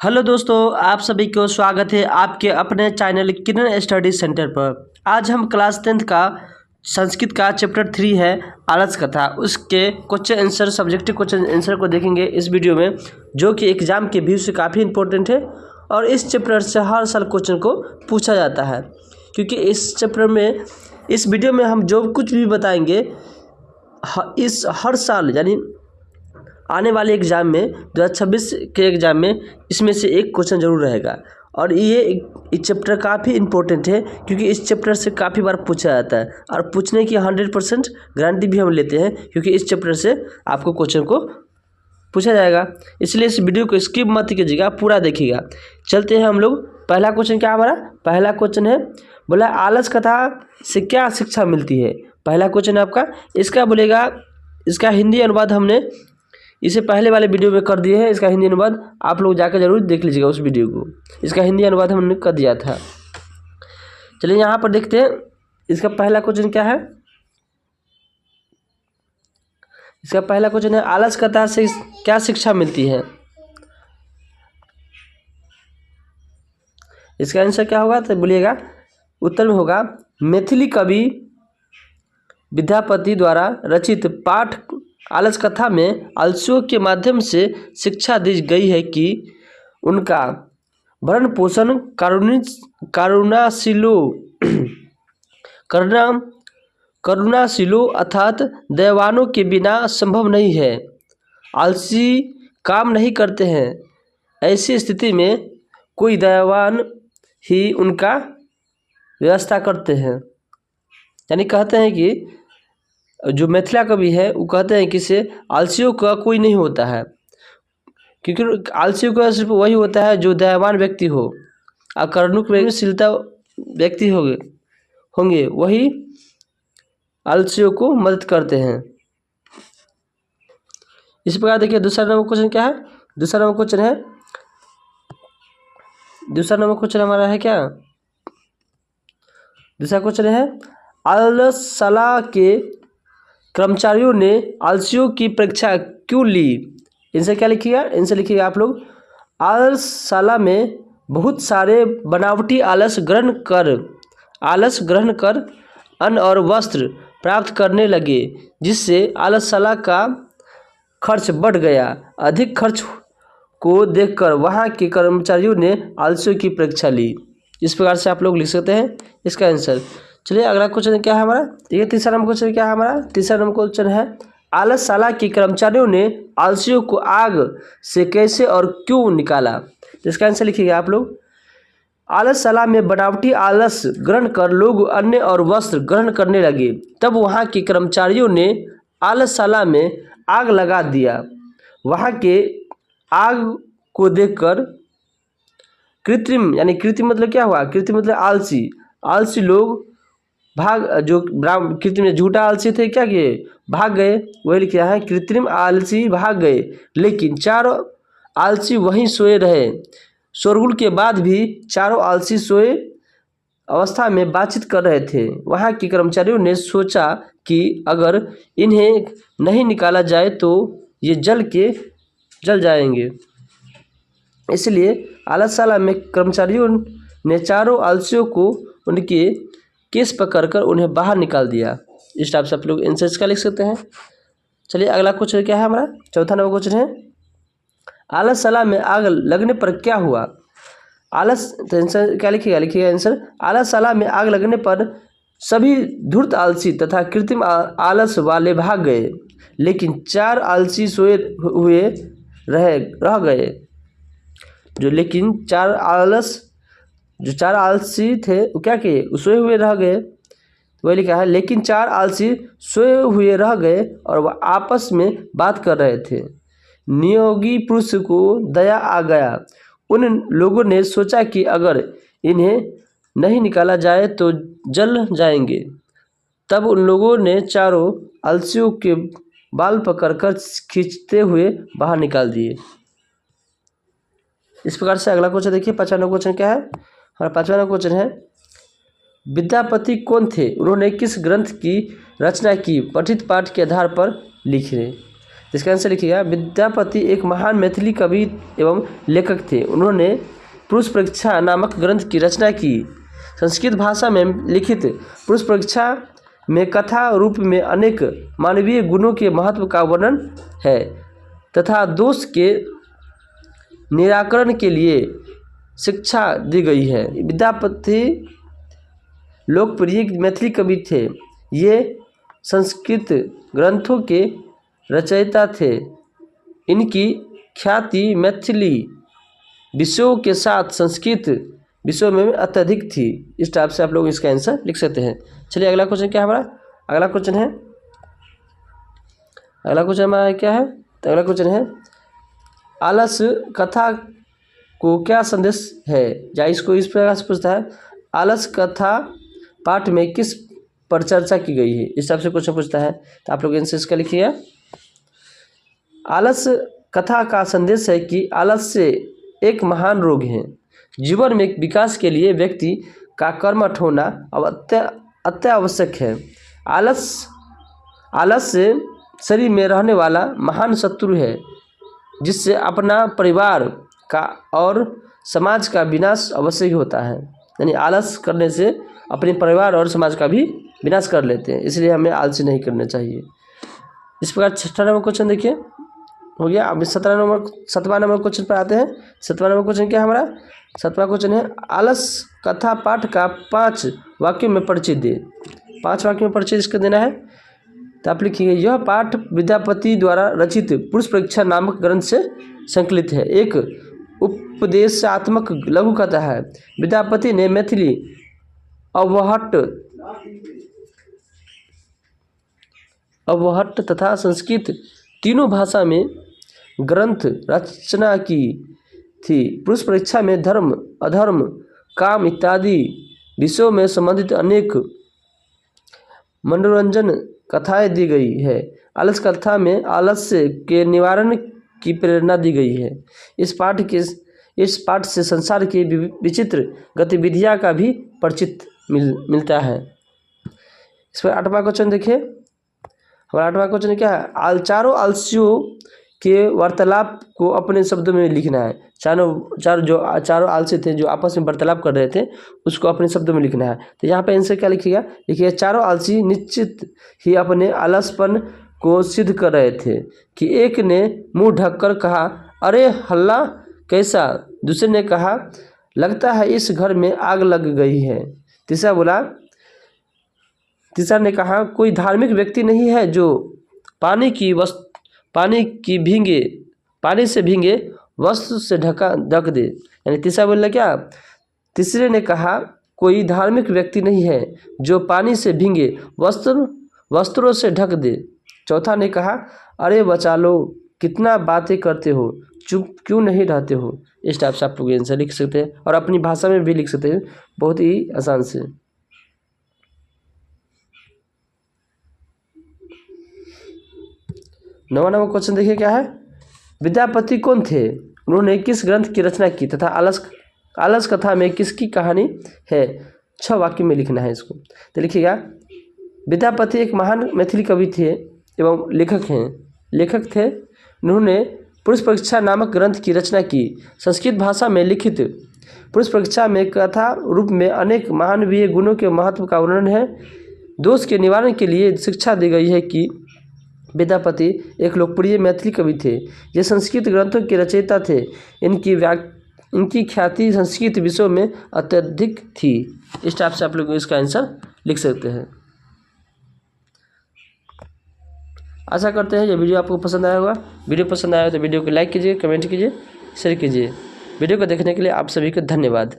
Hello दोस्तों, आप सभी को स्वागत है आपके अपने चैनल किरण स्टडी सेंटर पर। आज हम क्लास 10th का संस्कृत का चैप्टर 3 है आलस कथा, उसके question answer subjective question answer को देखेंगे इस वीडियो में, जो कि एग्जाम के व्यू से काफ़ी इंपॉर्टेंट है और इस चैप्टर से हर साल क्वेश्चन को पूछा जाता है। क्योंकि इस चैप्टर में इस वीडियो में हम जो कुछ भी बताएंगे इस हर साल यानी आने वाले एग्ज़ाम में 2026 के एग्ज़ाम में इसमें से एक क्वेश्चन ज़रूर रहेगा। और ये चैप्टर काफ़ी इंपॉर्टेंट है क्योंकि इस चैप्टर से काफ़ी बार पूछा जाता है और पूछने की 100% गारंटी भी हम लेते हैं, क्योंकि इस चैप्टर से आपको क्वेश्चन को पूछा जाएगा। इसलिए इस वीडियो को स्किप मत कीजिएगा, पूरा देखिएगा। चलते हैं हम लोग। पहला क्वेश्चन क्या हमारा? पहला क्वेश्चन है, बोला आलस कथा से क्या शिक्षा मिलती है। पहला क्वेश्चन है आपका, इसका बोलेगा, इसका हिंदी अनुवाद हमने इसे पहले वाले वीडियो में कर दिए हैं। इसका हिंदी अनुवाद आप लोग जाकर जरूर देख लीजिएगा उस वीडियो को, इसका हिंदी अनुवाद हमने कर दिया था। चलिए यहाँ पर देखते हैं इसका पहला क्वेश्चन क्या है। इसका पहला क्वेश्चन है, आलस कथा से क्या शिक्षा मिलती है। इसका आंसर क्या होगा तो बोलिएगा, उत्तर में होगा मैथिली कवि विद्यापति द्वारा रचित पाठ आलस कथा में आलस्यों के माध्यम से शिक्षा दी गई है कि उनका भरण पोषण करुणाशीलों अर्थात दयावानों के बिना संभव नहीं है। आलसी काम नहीं करते हैं, ऐसी स्थिति में कोई दयावान ही उनका व्यवस्था करते हैं। यानी कहते हैं कि जो मिथिला कवि है वो कहते हैं कि से आलसियों का कोई नहीं होता है, क्योंकि आलसियों का सिर्फ वही होता है जो दयावान व्यक्ति हो और करुणाशीलता व्यक्ति होंगे वही आलसियों को मदद करते हैं। इस प्रकार देखिए दूसरा नंबर क्वेश्चन क्या है। दूसरा नंबर क्वेश्चन हमारा है क्या। दूसरा क्वेश्चन है, आलसशाला के कर्मचारियों ने आलसियों की परीक्षा क्यों ली। इनसे क्या लिखिएगा, इनसे लिखिएगा आप लोग, आलसशाला में बहुत सारे बनावटी आलस ग्रहण कर अन्न और वस्त्र प्राप्त करने लगे, जिससे आलसशाला का खर्च बढ़ गया। अधिक खर्च को देखकर वहाँ के कर्मचारियों ने आलसियों की परीक्षा ली। इस प्रकार से आप लोग लिख सकते हैं इसका आंसर। चलिए अगला क्वेश्चन क्या है हमारा। ये तीसरा नंबर क्वेश्चन क्या है हमारा। तीसरा नंबर क्वेश्चन है, आलसशाला के कर्मचारियों ने आलसियों को आग से कैसे और क्यों निकाला। इसका आंसर लिखिएगा आप लोग। आलसशाला में बनावटी आलस ग्रहण कर लोग अन्न और वस्त्र ग्रहण करने लगे, तब वहाँ के कर्मचारियों ने आलसशाला में आग लगा दिया। वहाँ के आग को देखकर कृत्रिम मतलब क्या हुआ, कृत्रिम मतलब आलसी लोग कृत्रिम झूठा आलसी थे, क्या किए, भाग गए। वही लिखा है, कृत्रिम आलसी भाग गए, लेकिन चारों आलसी वहीं सोए रहे। शोरगुल के बाद भी चारों आलसी सोए अवस्था में बातचीत कर रहे थे। वहाँ के कर्मचारियों ने सोचा कि अगर इन्हें नहीं निकाला जाए तो ये जल जाएंगे। इसलिए आलसशाला में कर्मचारियों ने चारों आलसियों को उनके केस पकड़कर उन्हें बाहर निकाल दिया। इस टाइप से आप लोग आंसर का लिख सकते हैं। चलिए अगला क्वेश्चन क्या है हमारा। चौथा नंबर क्वेश्चन है, आलसशाला में आग लगने पर क्या हुआ। तो आंसर क्या लिखिएगा आंसर। आलसशाला में आग लगने पर सभी धूर्त आलसी तथा कृत्रिम आलस वाले भाग गए, लेकिन चार आलसी सोए हुए रह गए। जो चार आलसी थे वो क्या किए, सोए हुए रह गए। वही लिखा है, लेकिन चार आलसी सोए हुए रह गए और वह आपस में बात कर रहे थे। नियोगी पुरुष को दया आ गया। उन लोगों ने सोचा कि अगर इन्हें नहीं निकाला जाए तो जल जाएंगे। तब उन लोगों ने चारों आलसियों के बाल पकड़कर खींचते हुए बाहर निकाल दिए। इस प्रकार से अगला क्वेश्चन देखिए, 5वां नंबर क्वेश्चन क्या है हमारा। 5वां नंबर क्वेश्चन है, विद्यापति कौन थे, उन्होंने किस ग्रंथ की रचना की, पठित पाठ के आधार पर लिखे। इसका आंसर लिखिएगा, विद्यापति एक महान मैथिली कवि एवं लेखक थे। उन्होंने पुरुष परीक्षा नामक ग्रंथ की रचना की। संस्कृत भाषा में लिखित पुरुष परीक्षा में कथा रूप में अनेक मानवीय गुणों के महत्व का वर्णन है तथा दोष के निराकरण के लिए शिक्षा दी गई है। विद्यापति लोकप्रिय मैथिली कवि थे। ये संस्कृत ग्रंथों के रचयिता थे। इनकी ख्याति मैथिली विषयों के साथ संस्कृत विषयों में अत्यधिक थी। इस टाइप से आप लोग इसका आंसर लिख सकते हैं। चलिए अगला क्वेश्चन क्या है हमारा, अगला क्वेश्चन हमारा क्या है, तो अगला क्वेश्चन है, आलस कथा को क्या संदेश है। या इसको इस प्रकार से पूछता है, आलस कथा पाठ में किस पर चर्चा की गई है। इस टाइप से क्वेश्चन पूछता है, तो आप लोग आंसर इसका लिखिएगा। आलस कथा का संदेश है कि आलस्य एक महान रोग है। जीवन में विकास के लिए व्यक्ति का कर्मठ होना अत्यावश्यक है। आलस्य शरीर में रहने वाला महान शत्रु है, जिससे अपना परिवार का और समाज का विनाश अवश्य ही होता है। यानी आलस करने से अपने परिवार और समाज का भी विनाश कर लेते हैं, इसलिए हमें आलसी नहीं करना चाहिए। इस प्रकार 6 नंबर क्वेश्चन देखिए हो गया। अब 7वां नंबर क्वेश्चन पर आते हैं। 7वां नंबर क्वेश्चन क्या है हमारा, 7वां क्वेश्चन है, आलस कथा पाठ का 5 वाक्यों में परिचय दे। 5 वाक्यों में परिचय इसका देना है, तो आप लिखिए, यह पाठ विद्यापति द्वारा रचित पुरुष परीक्षा नामक ग्रंथ से संकलित है। एक उपदेशात्मक लघु कथा है। विद्यापति ने मैथिली, अवहट्ट तथा संस्कृत तीनों भाषा में ग्रंथ रचना की थी। पुरुष परीक्षा में धर्म, अधर्म, काम इत्यादि विषयों में संबंधित अनेक मनोरंजन कथाएं दी गई है। आलस कथा में आलस्य के निवारण की प्रेरणा दी गई है। इस पाठ से संसार की विचित्र गतिविधियां का भी परिचित मिलता है। इस पर 8वां क्वेश्चन देखिए। हमारा 8वां क्वेश्चन क्या है, चारों आलसियों के वार्तालाप को अपने शब्दों में लिखना है। चारों आलसी थे जो आपस में वार्तालाप कर रहे थे, उसको अपने शब्दों में लिखना है। तो यहाँ पे आंसर क्या लिखिएगा, लिखिए, चारों आलसी निश्चित ही अपने आलसपन को सिद्ध कर रहे थे कि एक ने मुंह ढककर कहा, अरे हल्ला कैसा। दूसरे ने कहा, लगता है इस घर में आग लग गई है। तीसरा ने कहा, कोई धार्मिक व्यक्ति नहीं है जो पानी से भींगे वस्त्र से ढक दे। यानी तीसरा बोला क्या, तीसरे ने कहा, कोई धार्मिक व्यक्ति नहीं है जो पानी से भींगे वस्त्रों से ढक दे। चौथा ने कहा, अरे बचा लो, कितना बातें करते हो, चुप क्यों नहीं रहते हो। इस टाइप से आप लोग आंसर लिख सकते हैं और अपनी भाषा में भी लिख सकते हैं, बहुत ही आसान से। 9वां नंबर क्वेश्चन देखिए क्या है, विद्यापति कौन थे, उन्होंने किस ग्रंथ की रचना की तथा आलस कथा में किसकी कहानी है। 6 वाक्य में लिखना है इसको। तो लिखिएगा, विद्यापति एक महान मैथिली कवि थे एवं लेखक थे। उन्होंने पुरुष परीक्षा नामक ग्रंथ की रचना की। संस्कृत भाषा में लिखित पुरुष परीक्षा में कथा रूप में अनेक मानवीय गुणों के महत्व का वर्णन है। दोष के निवारण के लिए शिक्षा दी गई है कि विद्यापति एक लोकप्रिय मैथिली कवि थे। ये संस्कृत ग्रंथों के रचयिता थे। इनकी ख्याति संस्कृत विषयों में अत्यधिक थी। इस टाइप से आप लोग इसका आंसर लिख सकते हैं। आशा करते हैं ये वीडियो आपको पसंद आया होगा। वीडियो पसंद आया तो वीडियो को लाइक कीजिए, कमेंट कीजिए, शेयर कीजिए। वीडियो को देखने के लिए आप सभी को धन्यवाद।